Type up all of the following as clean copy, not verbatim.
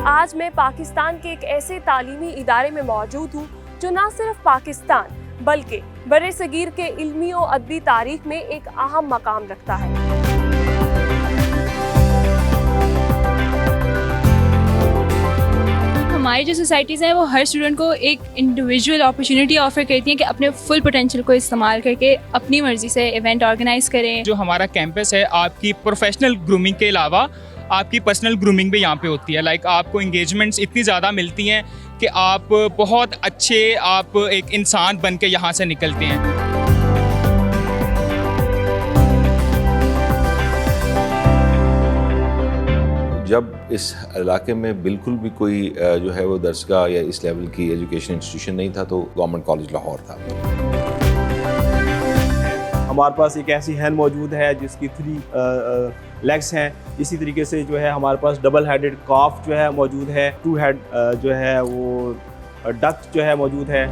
आज मैं पाकिस्तान के एक ऐसे तालीमी इदारे में मौजूद हूँ जो न सिर्फ पाकिस्तान बल्कि बरे सगीर के इल्मी और अदबी तारीख में एक अहम मकाम रखता है। हमारी जो सोसाइटीज़ हैं वो हर स्टूडेंट को एक इंडिविजुअल अपॉर्चुनिटी ऑफर करती हैं कि अपने फुल पोटेंशियल को इस्तेमाल करके अपनी मर्ज़ी से इवेंट ऑर्गेनाइज करें। जो हमारा कैंपस है, आपकी प्रोफेशनल ग्रूमिंग के अलावा आपकी पर्सनल ग्रूमिंग भी यहाँ पे होती है। लाइक आपको इंगेजमेंट्स इतनी ज़्यादा मिलती हैं कि आप बहुत अच्छे एक इंसान बन के यहाँ से निकलते हैं। जब इस इलाके में बिल्कुल भी कोई जो है वो दरसगाह या इस लेवल की एजुकेशन इंस्टीट्यूशन नहीं था तो गवर्नमेंट कॉलेज लाहौर था। हमारे पास एक ऐसी हैन मौजूद है जिसकी 3 लेग्स हैं। इसी तरीके से जो है हमारे पास डबल हेडेड कॉफ जो है मौजूद है, 2 हेड जो है वो डक जो है मौजूद है।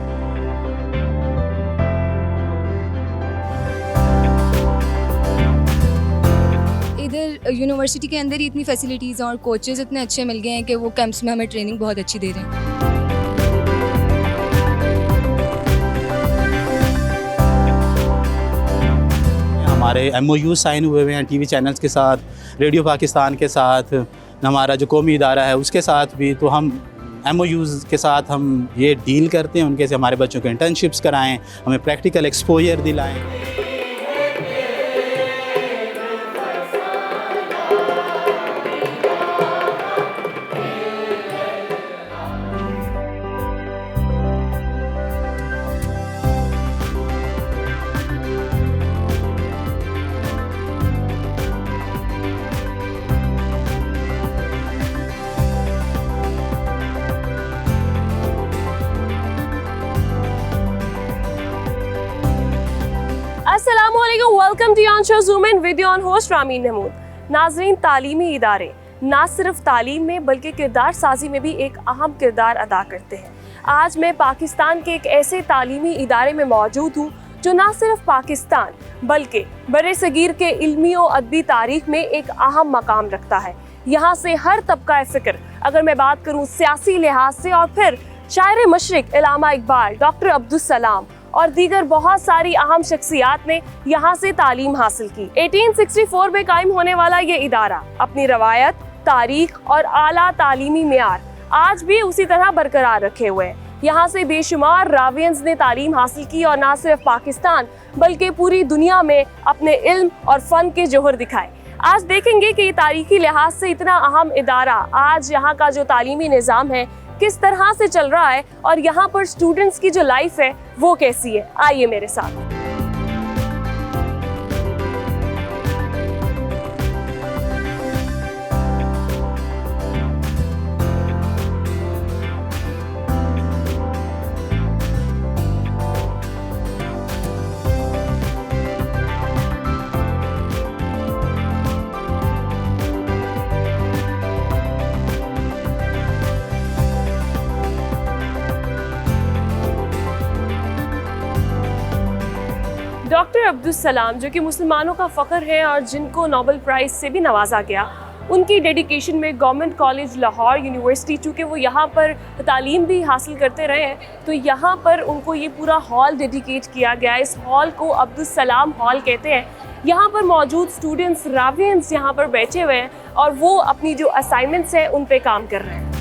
इधर यूनिवर्सिटी के अंदर ही इतनी फैसिलिटीज़ और कोचेज़ इतने अच्छे मिल गए हैं कि वो कैंप्स में हमें ट्रेनिंग बहुत अच्छी दे रहे हैं। हमारे MOU साइन हुए हुए हैं TV चैनल्स के साथ, रेडियो पाकिस्तान के साथ, हमारा जो कौमी इदारा है उसके साथ भी। तो हम MOUs के साथ हम ये डील करते हैं, उनके से हमारे बच्चों को इंटर्नशिप्स कराएं, हमें प्रैक्टिकल एक्सपोजर दिलाएं। अस्सलामुअलैकुम, welcome to your show zoom in with your host Rameen Mahmood. नाज़रीन, तालीमी इदारे ना सिर्फ तालीम में बल्कि किरदार साजी में भी एक अहम किरदार अदा करते हैं। आज मैं पाकिस्तान के एक ऐसे तालीमी इदारे में मौजूद हूँ जो ना सिर्फ पाकिस्तान बल्कि बरे सगीर के इल्मी और अदबी तारीख में एक अहम मकाम रखता है। यहाँ से हर तबका फ़िक्र, अगर मैं बात करूँ सियासी लिहाज से, और फिर शायर मशरिक अल्लामा इकबाल, डॉक्टर अब्दुल सलाम और दीगर बहुत सारी अहम शख्सियात ने यहाँ से तालीम हासिल की। 1864 में कायम होने वाला ये इदारा अपनी रवायत, तारीख और आला तालीमी मेयार आज भी उसी तरह बरकरार रखे हुए हैं। यहाँ से बेशुमार रावियंस ने तालीम हासिल की और न सिर्फ पाकिस्तान बल्कि पूरी दुनिया में अपने इल्म और फ़न के जोहर दिखाए। आज देखेंगे कि तारीखी लिहाज से इतना अहम इदारा, आज यहाँ का जो तालीमी निज़ाम है किस तरह से चल रहा है और यहाँ पर स्टूडेंट्स की जो लाइफ है वो कैसी है। आइए मेरे साथ। डॉक्टर अब्दुल सलाम, जो कि मुसलमानों का फ़ख्र है और जिनको नोबेल प्राइज़ से भी नवाजा गया, उनकी डेडिकेशन में गवर्नमेंट कॉलेज लाहौर यूनिवर्सिटी, चूँकि वो यहाँ पर तालीम भी हासिल करते रहे हैं, तो यहाँ पर उनको ये पूरा हॉल डेडिकेट किया गया। इस हॉल को अब्दुल सलाम हॉल कहते हैं। यहाँ पर मौजूद स्टूडेंट्स, रावियंस यहाँ पर बैठे हुए हैं और वो अपनी जो असाइनमेंट्स हैं उन पे काम कर रहे हैं।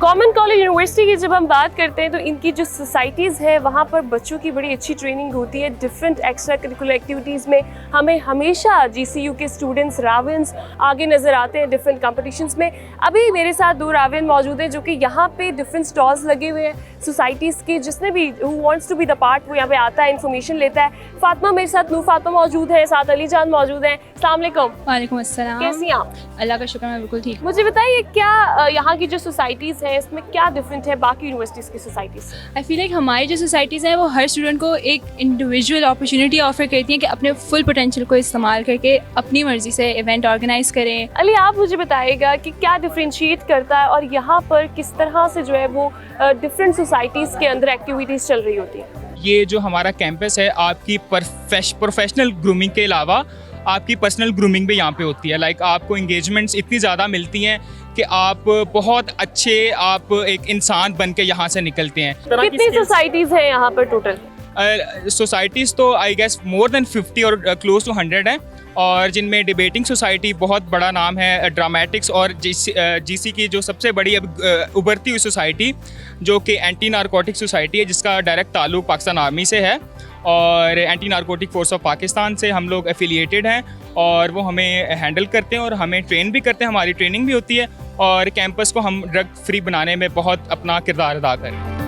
गवर्नमेंट कॉलेज यूनिवर्सिटी की जब हम बात करते हैं तो इनकी जो सोसाइटीज़ है वहाँ पर बच्चों की बड़ी अच्छी ट्रेनिंग होती है। डिफरेंट एक्स्ट्रा करिकुलर एक्टिविटीज़ में हमें हमेशा GCU के स्टूडेंट्स, रावियंस आगे नज़र आते हैं डिफरेंट कॉम्पिटिशन्स में। अभी मेरे साथ 2 रावियन मौजूद हैं जो कि यहाँ पे डिफरेंट स्टॉल्स लगे हुए हैं। सोसाइटीज़ की जिसने भी who wants to be the part वो यहाँ पे आता है, इन्फॉर्मेशन लेता है। फातिमा मेरे साथ, नूर फातिमा मौजूद है, साथ अली जान मौजूद हैं। अस्सलाम वालेकुम। वालेकुम अस्सलाम। कैसी हैं आप? अल्लाह का शुक्र, मैं बिल्कुल ठीक हूँ। मुझे बताइए क्या यहाँ की जो सोसाइटीज़ हैं इसमें क्या डिफरेंट है बाकी यूनिवर्सिटीज़ की सोसाइटीज़ से? आई फील लाइक हमारी जो सोसाइटीज़ हैं वो हर स्टूडेंट को एक इंडिविजुअल अपॉर्चुनिटी ऑफर करती हैं कि अपने फुल पोटेंशियल को इस्तेमाल करके अपनी मर्ज़ी से इवेंट ऑर्गेनाइज़ करें। अली, आप मुझे बताइएगा कि क्या डिफरेंशिएट करता है और यहाँ पर किस तरह से जो है वो डिफरेंट सोसाइटीज़ के अंदर एक्टिविटीज़ चल रही होती हैं? ये जो हमारा कैंपस है आपकी प्रोफेशनल ग्रूमिंग के अलावा आपकी पर्सनल ग्रूमिंग भी यहाँ पे होती है। लाइक आपको इंगेजमेंट्स इतनी ज़्यादा मिलती हैं कि आप बहुत अच्छे आप एक इंसान बन के यहाँ से निकलते हैं। कितनी सोसाइटीज़ हैं यहाँ पर टोटल? सोसाइटीज़ तो आई गेस मोर देन 50 और क्लोज टू 100 हैं, और जिनमें डिबेटिंग सोसाइटी बहुत बड़ा नाम है, ड्रामेटिक्स और जीसी की जो सबसे बड़ी अब उभरती हुई सोसाइटी जो कि एंटी नारकोटिक सोसाइटी है, जिसका डायरेक्ट ताल्लुक पाकिस्तान आर्मी से है और anti narcotic force of Pakistan से हम लोग एफिलिएटेड हैं, और वो हमें हैंडल करते हैं और हमें ट्रेन भी करते हैं, हमारी ट्रेनिंग भी होती है और कैंपस को हम ड्रग फ्री बनाने में बहुत अपना किरदार अदा करें।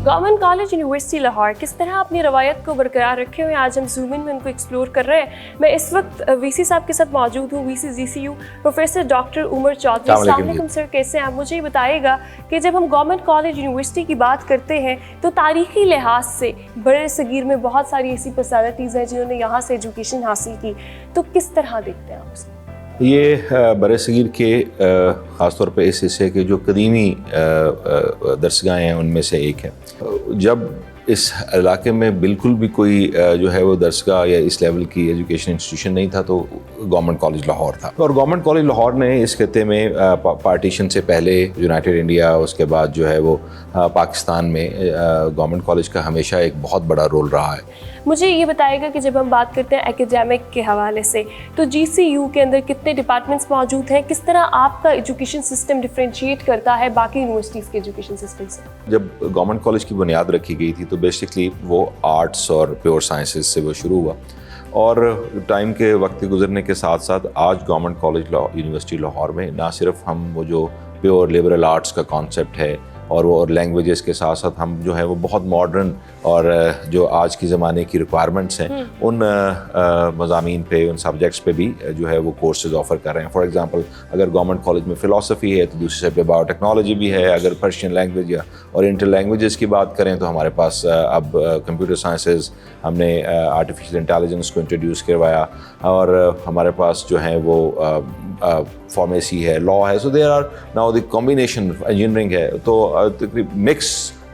गवर्नमेंट कॉलेज यूनिवर्सिटी लाहौर किस तरह अपनी रवायत को बरकरार रखे हुए आज हम जूम इन में उनको एक्सप्लोर कर रहे हैं। मैं इस वक्त वीसी साहब के साथ मौजूद हूँ, VC GCU professor doctor Umar Chaudhary. अस्सलाम वालेकुम सर, कैसे हैं आप? मुझे ये बताइएगा कि जब हम गवर्नमेंट कॉलेज यूनिवर्सिटी की बात करते हैं तो तारीखी लिहाज से बड़े सगीर में बहुत सारी ऐसी पर्सनैलिटीज़ हैं जिन्होंने यहाँ से एजुकेशन हासिल की, तो किस तरह देखते हैं आप उसको? ये बर सग़ीर के ख़ास तौर पे इस हिस्से के जो कदीमी दरसगाहें हैं उनमें से एक है। जब इस इलाके में बिल्कुल भी कोई जो है वो दरसगाह या इस लेवल की एजुकेशन इंस्टीट्यूशन नहीं था तो गवर्नमेंट कॉलेज लाहौर था। और गवर्नमेंट कॉलेज लाहौर ने इस खत्ते में पार्टीशन से पहले यूनाइटेड इंडिया, उसके बाद जो है वो पाकिस्तान में गवर्नमेंट कॉलेज का हमेशा एक बहुत बड़ा रोल रहा है। मुझे ये बताएगा कि जब हम बात करते हैं एकेडमिक के हवाले से तो जीसीयू के अंदर कितने डिपार्टमेंट्स मौजूद हैं, किस तरह आपका एजुकेशन सिस्टम डिफरेंशिएट करता है बाकी यूनिवर्सिटीज़ के एजुकेशन सिस्टम से? जब गवर्नमेंट कॉलेज की बुनियाद रखी गई थी तो बेसिकली वो आर्ट्स और प्योर साइंसेज से वो शुरू हुआ, और टाइम के वक्त गुजरने के साथ साथ आज गवर्नमेंट कॉलेज यूनिवर्सिटी लाहौर में ना सिर्फ हम वो जो प्योर लिबरल आर्ट्स का कॉन्सेप्ट है और लैंग्वेजेस के साथ साथ हम जो है वो बहुत मॉडर्न और जो आज के ज़माने की रिक्वायरमेंट्स हैं उन मज़ामीन पे, उन सब्जेक्ट्स पे भी जो है वो कोर्सेज ऑफ़र कर रहे हैं। फॉर एग्जांपल अगर गवर्नमेंट कॉलेज में फ़िलासफ़ी है तो दूसरी साइड पे बायोटेक्नोलॉजी भी है। अगर पर्शियन लैंग्वेज या और इंटर लैंग्वेजेस की बात करें तो हमारे पास अब कंप्यूटर साइंसेज, हमने आर्टिफिशियल इंटेलिजेंस को इंट्रोड्यूस करवाया, और हमारे पास जो है वो फार्मेसी है, लॉ है। So there are now the combination engineering है, तो मिक्स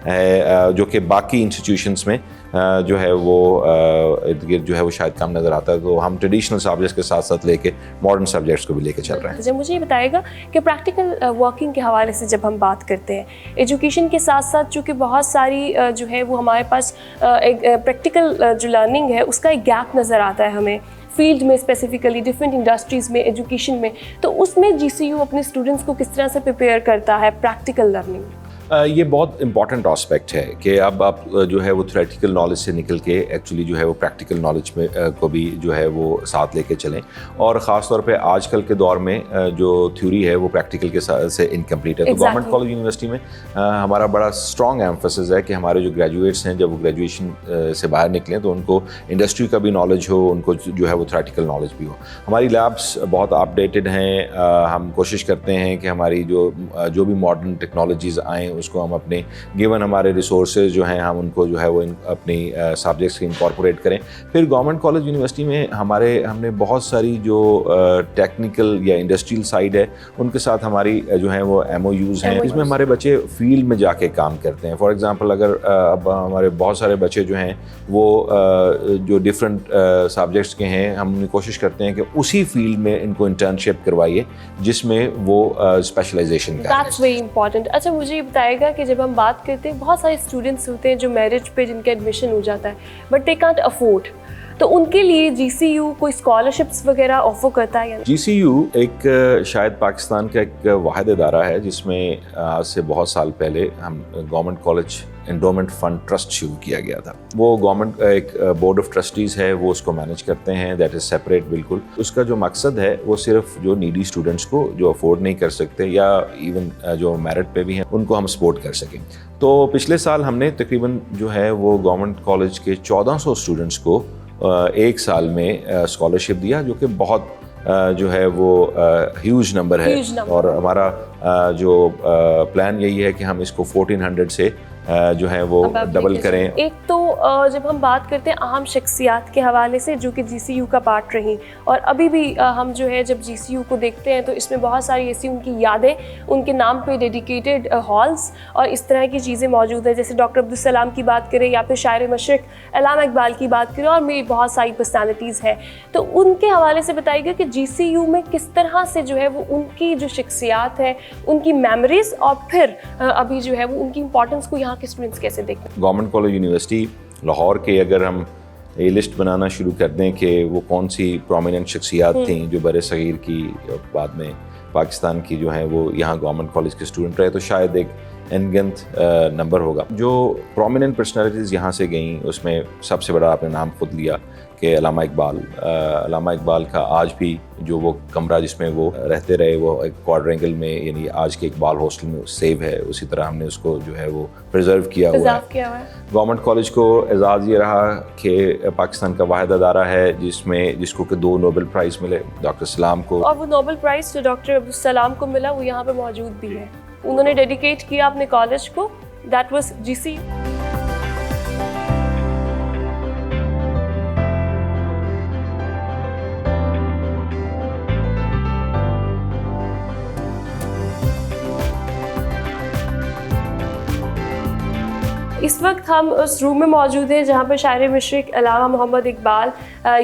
है जो कि बाकी इंस्टीट्यूशंस में जो है वो इर्द गिर्द जो है वो शायद कम नज़र आता है। तो हम ट्रेडिशनल सब्जेक्ट्स के साथ साथ लेके मॉडर्न सब्जेक्ट्स को भी लेके चल रहे हैं। जब मुझे ये बताएगा कि प्रैक्टिकल वर्किंग के हवाले से जब हम बात करते हैं एजुकेशन के साथ साथ, चूँकि बहुत सारी जो है वो हमारे पास एक प्रैक्टिकल जो लर्निंग है उसका एक गैप नज़र आता है हमें फील्ड में, स्पेसिफिकली डिफरेंट इंडस्ट्रीज़ में, एजुकेशन में, तो उसमें जीसीयू अपने स्टूडेंट्स को किस तरह से प्रिपेयर करता है प्रैक्टिकल लर्निंग? ये बहुत इंपॉर्टेंट आस्पेक्ट है कि अब आप जो है वो थ्योरेटिकल नॉलेज से निकल के एक्चुअली जो है वो प्रैक्टिकल नॉलेज में को भी जो है वो साथ लेके चलें, और ख़ास तौर पे आजकल के दौर में जो थ्योरी है वो प्रैक्टिकल के साथ से इनकम्प्लीट है। तो गवर्नमेंट कॉलेज यूनिवर्सिटी में हमारा बड़ा स्ट्रॉन्ग एम्फेसिस है कि हमारे जो ग्रेजुएट्स हैं जब वो ग्रेजुएशन से बाहर निकलें तो उनको इंडस्ट्री का भी नॉलेज हो, उनको जो है वो थ्योरेटिकल नॉलेज भी हो। हमारी लैब्स बहुत अपडेटेड हैं। हम कोशिश करते हैं कि हमारी जो भी मॉडर्न टेक्नोलॉजीज़ आएँ उसको हम अपने गिवन हमारे रिसोर्सेज जो हैं हम उनको जो है वो अपनी सब्जेक्ट्स के इंकॉर्पोरेट करें। फिर गवर्नमेंट कॉलेज यूनिवर्सिटी में हमने बहुत सारी जो टेक्निकल या इंडस्ट्रियल साइड है उनके साथ हमारी जो है वो MOUs हैं, इसमें हमारे बच्चे फील्ड में जाके काम करते हैं। फॉर एग्जांपल अगर अब हमारे बहुत सारे बच्चे जो हैं वो जो डिफरेंट सब्जेक्ट्स के हैं, हम उन्हें कोशिश करते हैं कि उसी फील्ड में इनको इंटर्नशिप करवाइए जिसमें वो स्पेशलाइजेशन करें। That's very important. अच्छा मुझे ये बताइए बताएगा कि जब हम बात करते हैं, बहुत सारे स्टूडेंट्स होते हैं जो मेरिट पे जिनका एडमिशन हो जाता है बट दे कांट अफोर्ड, तो उनके लिए GCU कोई स्कॉलरशिप्स वगैरह ऑफर करता है या नहीं? GCU एक शायद पाकिस्तान का एक वाहिद इदारा है जिसमें आज से बहुत साल पहले हम government college endowment fund trust शुरू किया गया था। वो गवर्नमेंट एक बोर्ड ऑफ ट्रस्टीज़ है, वो उसको मैनेज करते हैं, दैट इज़ सेपरेट बिल्कुल। उसका जो मकसद है वो सिर्फ जो नीडी स्टूडेंट्स को जो अफोर्ड नहीं कर सकते या इवन जो मेरिट पे भी हैं उनको हम सपोर्ट कर सकें। तो पिछले साल हमने तकरीबन जो है वो गवर्नमेंट कॉलेज के 1400 स्टूडेंट्स को एक साल में स्कॉलरशिप दिया, जो कि बहुत जो है वो ह्यूज नंबर है। और हमारा जो प्लान यही है कि हम इसको 1400 से जो है वो डबल करें। एक तो जब हम बात करते हैं अहम शख्सियात के हवाले से जो कि GCU का पार्ट रही, और अभी भी हम जो है जब GCU को देखते हैं तो इसमें बहुत सारी ऐसी उनकी यादें, उनके नाम पे डेडिकेटेड हॉल्स और इस तरह की चीज़ें मौजूद हैं। जैसे डॉक्टर अब्दुल सलाम की बात करें या फिर शायर मशरिक अल्लामा इकबाल की बात करें, और मेरी बहुत सारी पर्सनैलिटीज़ हैं, तो उनके हवाले से बताइएगा कि GCU में किस तरह से जो है वो उनकी जो शख्सियात है, उनकी मेमोरीज और फिर अभी जो है वो उनकी इंपॉर्टेंस को यहाँ के स्टूडेंट्स कैसे देखते हैं। गवर्नमेंट कॉलेज यूनिवर्सिटी लाहौर के अगर हम ये लिस्ट बनाना शुरू कर दें कि वो कौन सी प्रोमिनेंट शख्सियात थी जो बर सग़ीर की बाद में पाकिस्तान की जो है वो यहाँ गवर्नमेंट कॉलेज के स्टूडेंट रहे, तो शायद एक अनगिनत नंबर होगा। जो प्रोमिनेंट पर्सनैलिटीज़ यहाँ से गई उसमें सबसे बड़ा आपने नाम खुद लिया कि अल्लामा इकबाल का आज भी जो वो कमरा जिसमें वो रहते रहे वो एक क्वाड्रेंगल में, यानी आज के इकबाल हॉस्टल में सेव है, उसी तरह हमने उसको जो है वो प्रिजर्व किया हुआ है। गवर्नमेंट कॉलेज को एजाज़ ये रहा कि पाकिस्तान का वाहिद अदारा है जिसको कि 2 नोबेल प्राइज़ मिले, डॉक्टर सलाम को, और वो नोबेल प्राइज़ जो डॉक्टर अब्दुल सलाम को मिला वो यहाँ पे मौजूद भी है। उन्होंने डेडिकेट किया अपने कॉलेज को, दैट वाज GCU। इस वक्त हम उस रूम में मौजूद हैं जहाँ पर शायर मशरिक अल्लामा मोहम्मद इकबाल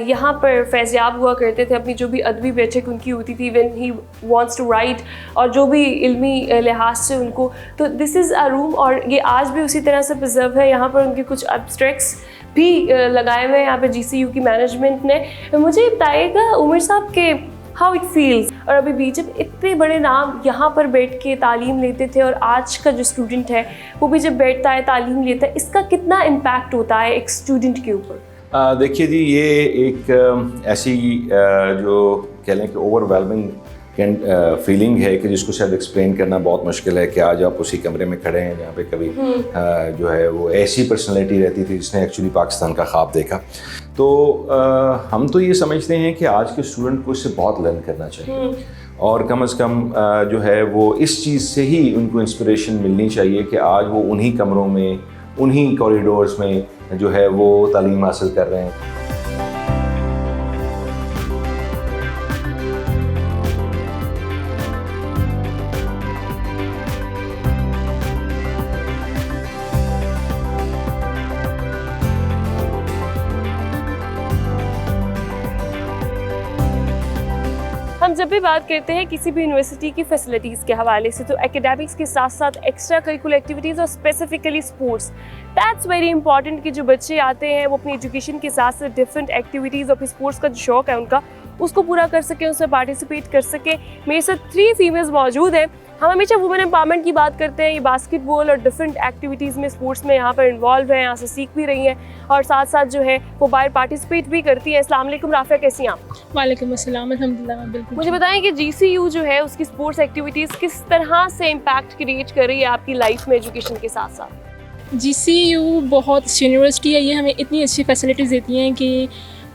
यहाँ पर फैज़याब हुआ करते थे। अपनी जो भी अदबी बैठक उनकी होती थी when he wants to write, और जो भी इल्मी लिहाज से उनको, तो दिस इज़ अ रूम और ये आज भी उसी तरह से प्रिजर्व है। यहाँ पर उनके कुछ एब्स्ट्रैक्ट्स भी लगाए हुए हैं यहाँ पर GCU की मैनेजमेंट ने। मुझे बताइएगा उमर साहब के हाउ इट फील्स, और अभी भी जब इतने बड़े नाम यहाँ पर बैठ के तालीम लेते थे और आज का जो स्टूडेंट है वो भी जब बैठता है तालीम लेता है, इसका कितना इम्पैक्ट होता है एक स्टूडेंट के ऊपर? देखिए जी, ये एक ऐसी जो कह लें कि ओवरवेलमिंग फीलिंग है कि जिसको शायद एक्सप्लेन करना बहुत मुश्किल है कि आज आप उसी कमरे में खड़े हैं जहाँ पे कभी जो है वो ऐसी पर्सनैलिटी रहती थी जिसने एक्चुअली पाकिस्तान का ख्वाब देखा। तो हम तो ये समझते हैं कि आज के स्टूडेंट को इससे बहुत लर्न करना चाहिए, और कम से कम जो है वो इस चीज़ से ही उनको इंस्पिरेशन मिलनी चाहिए कि आज वो उन्हीं कमरों में, उन्हीं कॉरिडोर्स में जो है वो तालीम हासिल कर रहे हैं। हम जब भी बात करते हैं किसी भी यूनिवर्सिटी की फैसिलिटीज़ के हवाले से, तो एकेडमिक्स के साथ साथ एक्स्ट्रा करिकुलर एक्टिविटीज़ और specifically sports, that's very important कि जो बच्चे आते हैं वो अपनी एजुकेशन के साथ साथ डिफरेंट एक्टिविटीज़ और फिर स्पोर्ट्स का जो शौक़ है उनका उसको पूरा कर सकें, उसमें पार्टिसिपेट कर सकें। मेरे साथ 3 फीमेल्स मौजूद हैं। हम हमेशा वुमेन एम्पावरमेंट की बात करते हैं, ये बास्केटबॉल और डिफरेंट एक्टिविटीज़ में, स्पोर्ट्स में यहाँ पर इन्वॉल्व हैं, यहाँ से सीख भी रही हैं और साथ साथ जो है वो बाहर पार्टिसिपेट भी करती हैं। अस्सलाम वालेकुम राफ़िया, कैसी हैं आप? वालेकुम अस्सलाम, अल्हम्दुलिल्लाह बिल्कुल। मुझे बताएं कि GCU जो है उसकी स्पोर्ट्स एक्टिविटीज़ किस तरह से इम्पैक्ट क्रिएट कर रही है आपकी लाइफ में एजुकेशन के साथ साथ? GCU बहुत अच्छी यूनिवर्सिटी है, ये हमें इतनी अच्छी फैसिलिटीज़ देती हैं कि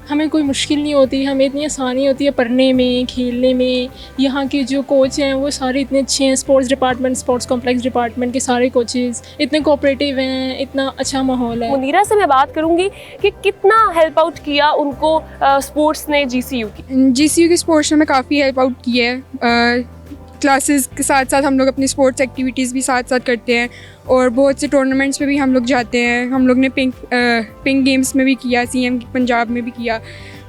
हमें कोई मुश्किल नहीं होती, हमें इतनी आसानी होती है पढ़ने में, खेलने में। यहाँ के जो कोच हैं वो सारे इतने अच्छे हैं, sports department, sports complex department के सारे कोचेज़ इतने कोऑपरेटिव हैं, इतना अच्छा माहौल है। मुनीरा से मैं बात करूँगी कि कितना हेल्प आउट किया उनको स्पोर्ट्स ने GCU की? GCU की स्पोर्ट्स ने हमें काफ़ी हेल्प आउट की है। क्लासेस के साथ साथ हम लोग अपनी स्पोर्ट्स एक्टिविटीज़ भी साथ साथ करते हैं और बहुत से टूर्नामेंट्स में भी हम लोग जाते हैं। हम लोग ने पिंक गेम्स में भी किया, CM पंजाब में भी किया।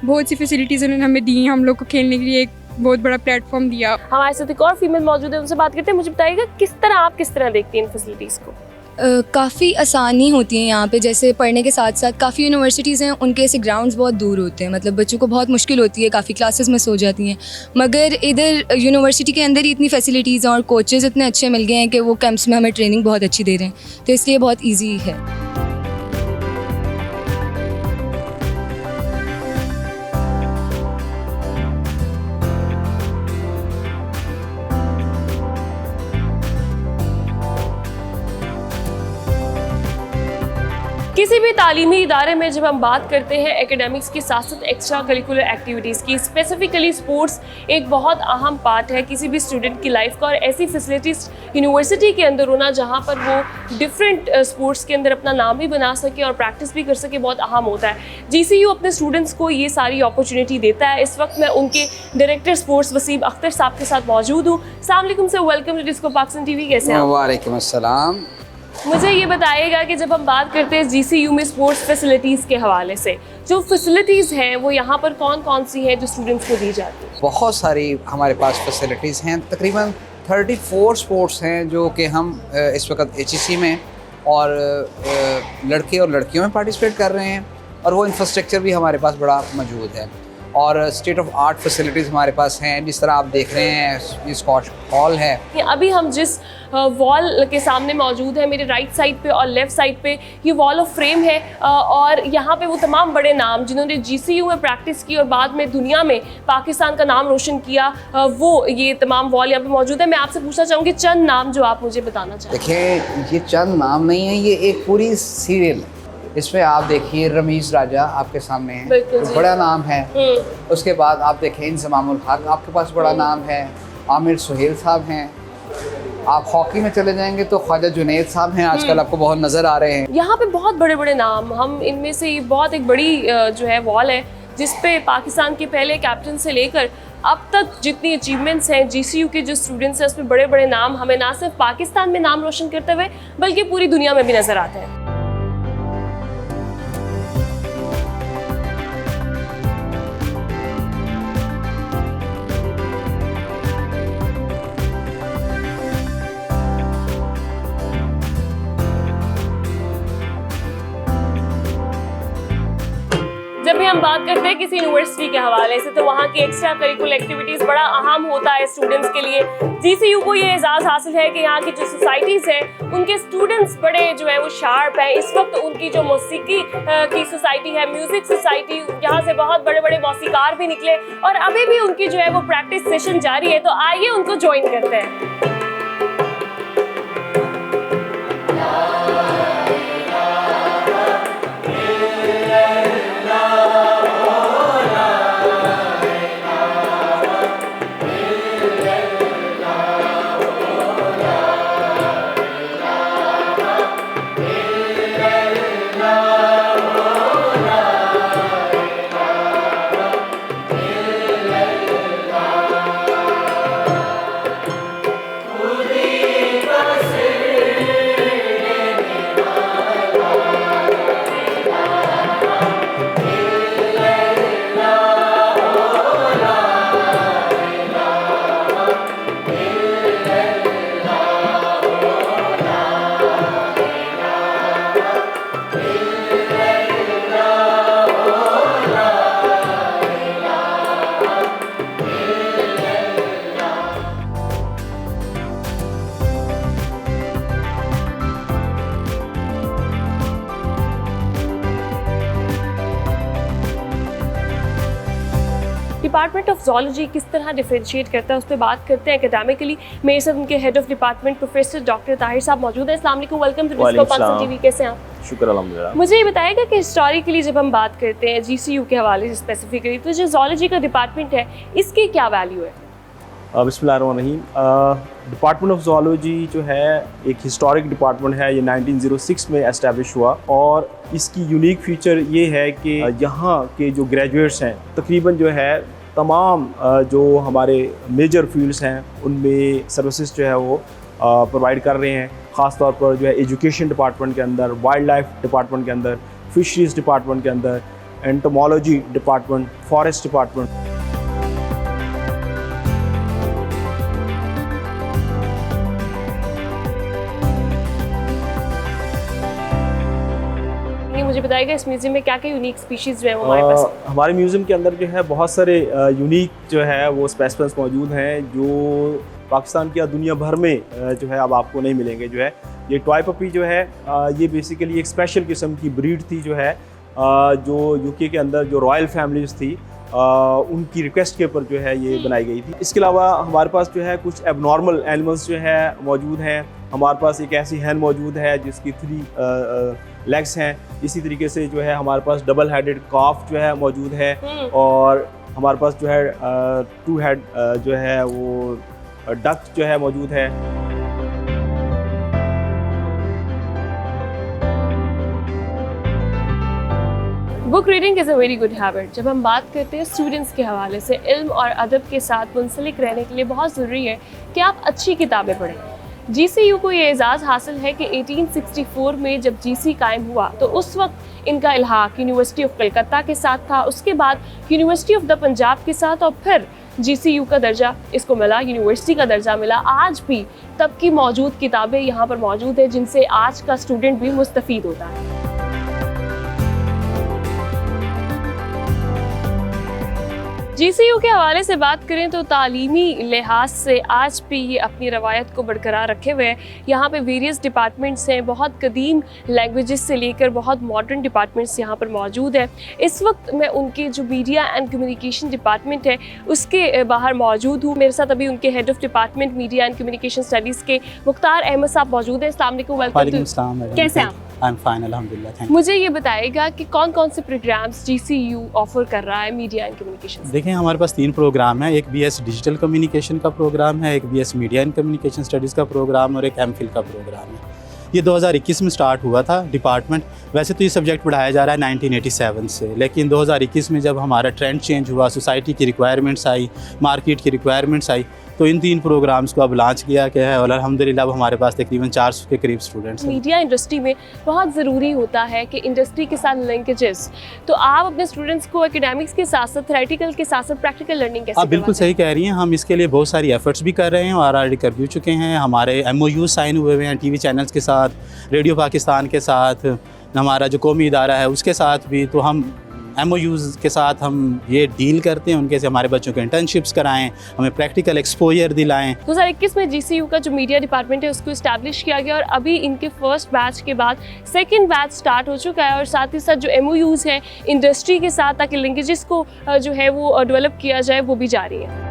बहुत सी फैसिलिटीज़ उन्होंने हमें दी, हम लोग को खेलने के लिए एक बहुत बड़ा प्लेटफॉर्म दिया। हमारे साथ एक और फीमेल मौजूद है, उनसे बात करते हैं। मुझे बताइएगा आप किस तरह देखती हैं इन फैसिलिटीज़ को? काफ़ी आसानी होती है यहाँ पे, जैसे पढ़ने के साथ साथ काफ़ी यूनिवर्सिटीज़ हैं उनके ऐसे ग्राउंड्स बहुत दूर होते हैं, मतलब बच्चों को बहुत मुश्किल होती है, काफ़ी क्लासेस मिस हो जाती हैं। मगर इधर यूनिवर्सिटी के अंदर ही इतनी फैसिलिटीज़ और कोचेज़ इतने अच्छे मिल गए हैं कि वो कैंप्स में हमें ट्रेनिंग बहुत अच्छी दे रहे हैं, तो इसलिए बहुत ईजी है। किसी भी तालीमी इदारे में जब हम बात करते हैं एकेडमिक्स के साथ साथ एक्स्ट्रा करिकुलर एक्टिविटीज़ की, स्पेसिफिकली स्पोर्ट्स एक बहुत अहम पार्ट है किसी भी स्टूडेंट की लाइफ का। और ऐसी फैसिलिटीज़ यूनिवर्सिटी के अंदर होना जहाँ पर वो डिफरेंट स्पोर्ट्स के अंदर अपना नाम भी बना सके और प्रैक्टिस भी कर सके, बहुत अहम होता है। GCU अपने स्टूडेंट्स को ये सारी अपॉर्चुनिटी देता है। इस वक्त मैं उनके डायरेक्टर स्पोर्ट्स वसीम अख्तर साहब के साथ मौजूद हूँ। अस्सलाम वालेकुम sir, welcome to Discover Pakistan TV। कैसे हैं? वालेकुम अस्सलाम। मुझे ये बताइएगा कि जब हम बात करते हैं GCU में स्पोर्ट्स फैसिलिटीज़ के हवाले से, जो फैसिलिटीज़ हैं वो यहाँ पर कौन कौन सी हैं जो स्टूडेंट्स को दी जाती है? बहुत सारी हमारे पास फैसिलिटीज़ हैं, तकरीबन 34 स्पोर्ट्स हैं जो कि हम इस वक्त HEC में और लड़के और लड़कियों में पार्टिसिपेट कर रहे हैं, और वो इंफ्रास्ट्रक्चर भी हमारे पास बड़ा मौजूद है और स्टेट ऑफ आर्ट फैसिलिटीज़ हमारे पास हैं। जिस तरह आप देख रहे हैं ये स्कॉश हॉल है। अभी हम जिस वॉल के सामने मौजूद है, मेरे राइट साइड पे और लेफ़्ट साइड पे ये वॉल ऑफ फ्रेम है, और यहाँ पे वो तमाम बड़े नाम जिन्होंने GCU में प्रैक्टिस की और बाद में दुनिया में पाकिस्तान का नाम रोशन किया, वो ये तमाम वॉल यहाँ पे मौजूद है। मैं आपसे पूछना चाहूँगी चंद नाम जो आप मुझे बताना चाहें। देखिए ये चंद नाम नहीं है, ये एक पूरी सीरियल है। इसमें आप देखिए रमीज़ राजा आपके सामने है, तो बड़ा नाम है। उसके बाद आप देखें इंज़मामुल हक आपके पास बड़ा नाम है, आमिर सुहेल साहब हैं। आप हॉकी में चले जाएंगे तो ख्वाजा जुनैद साहब हैं, आजकल आपको बहुत नज़र आ रहे हैं। यहाँ पे बहुत बड़े बड़े नाम, हम इनमें से ये बहुत एक बड़ी जो है वॉल है जिस पे पाकिस्तान के पहले कैप्टन से लेकर अब तक जितनी अचीवमेंट्स हैं GCU के जो स्टूडेंट्स हैं उसमें बड़े बड़े नाम हमें ना सिर्फ पाकिस्तान में नाम रोशन करते हुए बल्कि पूरी दुनिया में भी नज़र आते हैं। जब भी हम बात करते हैं किसी यूनिवर्सिटी के हवाले से तो वहाँ की एक्स्ट्रा करिकुलर एक्टिविटीज़ बड़ा अहम होता है स्टूडेंट्स के लिए। GCU को ये एजाज़ हासिल है कि यहाँ की जो सोसाइटीज़ हैं उनके स्टूडेंट्स बड़े जो है वो शार्प हैं। इस वक्त उनकी जो मौसीकी की सोसाइटी है, म्यूज़िक सोसाइटी, यहाँ से बहुत बड़े बड़े मौसीकार भी निकले और अभी भी उनकी जो है वो प्रैक्टिस सेशन जारी है। तो आइए उनको ज्वाइन करते हैं। डिपार्टमेंट ऑफ ज़ूलॉजी किस तरह डिफरेंशिएट करता है उस पर बात करते हैं एकेडमिकली। मेरे साथ उनके head of department professor doctor Tahir साहब मौजूद हैं। अस्सलाम वालेकुम, welcome to Discover Pakistan TV। कैसे हैं आप? शुक्र अल्हम्दुलिल्लाह। मुझे ये बताएगा कि हिस्टोरिकली जब हम बात करते हैं GCU के हवाले से स्पेसिफिकली, तो जो ज़ूलॉजी का डिपार्टमेंट है इसकी क्या वैल्यू है? बिस्मिल्लाहिर्रहमानिर्रहीम। डिपार्टमेंट ऑफ ज़ूलॉजी जो है एक हिस्टोरिक डिपार्टमेंट है, ये 1906 में एस्टेब्लिश हुआ और इसकी यूनिक फीचर ये है कि यहाँ के जो ग्रेजुएट्स हैं तकरीबन जो है तमाम जो हमारे मेजर फील्ड्स हैं उनमें सर्विसेज जो है वो प्रोवाइड कर रहे हैं। ख़ास तौर पर जो है एजुकेशन डिपार्टमेंट के अंदर, वाइल्ड लाइफ डिपार्टमेंट के अंदर, फिशरीज़ डिपार्टमेंट के अंदर, एंटोमोलॉजी डिपार्टमेंट, फॉरेस्ट डिपार्टमेंट। मुझे बताइएगा इस म्यूजियम में क्या क्या यूनिक स्पीशीज़ जो है वो हमारे पास? हमारे म्यूज़ियम के अंदर जो है बहुत सारे यूनिक जो है वो स्पेसिमेंस मौजूद हैं जो पाकिस्तान की या दुनिया भर में जो है अब आपको नहीं मिलेंगे। जो है ये टॉय पपी जो है ये बेसिकली एक स्पेशल किस्म की ब्रीड थी जो है जो यूके के अंदर जो रॉयल फैमिलीज थी उनकी रिक्वेस्ट के ऊपर जो है ये बनाई गई थी। इसके अलावा हमारे पास जो है कुछ एबनॉर्मल एनिमल्स जो है मौजूद हैं। हमारे पास एक ऐसी हैन मौजूद है जिसकी 3 लेग्स हैं। इसी तरीके से जो है हमारे पास डबल हेडेड कॉफ जो है मौजूद है और हमारे पास जो है 2 हेड जो है वो डक जो है मौजूद है। Book reading is a very good habit. जब हम बात करते हैं स्टूडेंट्स के हवाले से, इल्म और अदब के साथ मुंसलिक रहने के लिए बहुत ज़रूरी है कि आप अच्छी किताबें पढ़ें। GCU को ये एज़ाज़ हासिल है कि 1864 में जब GC कायम हुआ तो उस वक्त इनका इल्हाक यूनिवर्सिटी ऑफ कलकत्ता के साथ था, उसके बाद यूनिवर्सिटी ऑफ द पंजाब के साथ और फिर GCU का दर्जा इसको मिला, यूनिवर्सिटी का दर्जा मिला। आज भी तब की मौजूद किताबें यहाँ पर मौजूद है जिनसे आज का स्टूडेंट भी मुस्तफ़ीद होता है। GCU के हवाले से बात करें तो तालीमी लिहाज से आज भी ये अपनी रवायत को बरकरार रखे हुए हैं। यहाँ पे वेरियस डिपार्टमेंट्स हैं, बहुत कदीम लैंग्वेजेस से लेकर बहुत मॉडर्न डिपार्टमेंट्स यहाँ पर मौजूद है। इस वक्त मैं उनके जो मीडिया एंड कम्युनिकेशन डिपार्टमेंट है उसके बाहर मौजूद हूँ। मेरे साथ अभी उनके head of department media and communication studies के मुख्तार अहमद साहब मौजूद हैं। अस्सलाम वालेकुम, वेलकम। कैसे हैं आप? आई एम फाइन अल्हम्दुलिल्लाह। मुझे ये बताइएगा कि कौन कौन से प्रोग्राम्स GCU ऑफर कर रहा है मीडिया एंड कम्युनिकेशन? देखिए हमारे पास 3 प्रोग्राम हैं। एक BS डिजिटल कम्युनिकेशन का प्रोग्राम है, एक BS media and communication studies का प्रोग्राम और एक MPhil का प्रोग्राम है। ये 2021 में स्टार्ट हुआ था डिपार्टमेंट। वैसे तो ये सब्जेक्ट पढ़ाया जा रहा है 1987 से, लेकिन 2021 में जब हमारा ट्रेंड चेंज हुआ, सोसाइटी की रिक्वायरमेंट्स आई, मार्केट की रिक्वायरमेंट्स आई, तो इन 3 प्रोग्राम्स को अब लॉन्च किया गया है और अल्हम्दुलिल्लाह अब हमारे पास तकरीबन 400 के करीब स्टूडेंट्स हैं। मीडिया इंडस्ट्री में बहुत ज़रूरी होता है कि इंडस्ट्री के साथ लिंकेजेस, तो आप अपने स्टूडेंट्स को एकेडमिक्स के साथ साथ थ्योरेटिकल के साथ साथ प्रैक्टिकल लर्निंग कैसे? आप बिल्कुल सही कह रही हैं। हम इसके लिए बहुत सारी एफर्ट्स भी कर रहे हैं और ऑलरेडी कर भी चुके हैं। हमारे MOU साइन हुए हुए हैं TV चैनल्स के साथ, रेडियो पाकिस्तान के साथ, हमारा जो कौमी इदारा है उसके साथ भी। तो हम MOUs के साथ हम ये डील करते हैं, उनके से हमारे बच्चों को इंटर्नशिप्स कराएं, हमें प्रैक्टिकल एक्सपोजर दिलाएं। 2021 में GCU का जो मीडिया डिपार्टमेंट है उसको इस्टेब्लिश किया गया और अभी इनके फर्स्ट बैच के बाद सेकंड बैच स्टार्ट हो चुका है और साथ ही साथ जो MOUs हैं इंडस्ट्री के साथ ताकि लिंकेजेस को जो है वो डेवलप किया जाए वो भी जारी है।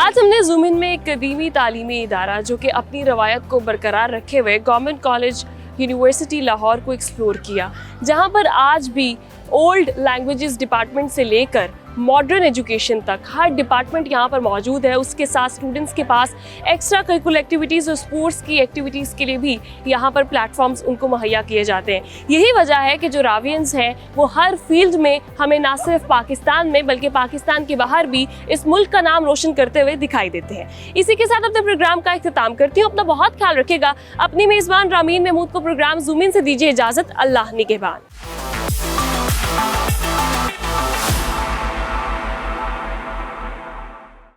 आज हमने ज़ूम इन में एक कदीमी तालीमी इदारा जो कि अपनी रवायत को बरकरार रखे हुए गवर्नमेंट कॉलेज यूनिवर्सिटी लाहौर को एक्सप्लोर किया, जहां पर आज भी ओल्ड लैंग्वेजेस डिपार्टमेंट से लेकर मॉडर्न एजुकेशन तक हर डिपार्टमेंट यहाँ पर मौजूद है। उसके साथ स्टूडेंट्स के पास एक्स्ट्रा करिकुलर एक्टिविटीज़ और स्पोर्ट्स की एक्टिविटीज़ के लिए भी यहाँ पर प्लेटफॉर्म्स उनको मुहैया किए जाते हैं। यही वजह है कि जो रावियंस हैं वो हर फील्ड में हमें ना सिर्फ पाकिस्तान में बल्कि पाकिस्तान के बाहर भी इस मुल्क का नाम रोशन करते हुए दिखाई देते हैं। इसी के साथ अपने प्रोग्राम का इख्तिताम करती हूँ। अपना बहुत ख्याल रखिएगा। अपनी मेज़बान रामीन महमूद को प्रोग्राम ज़ूम इन से दीजिए इजाज़त। अल्लाह निगहबान।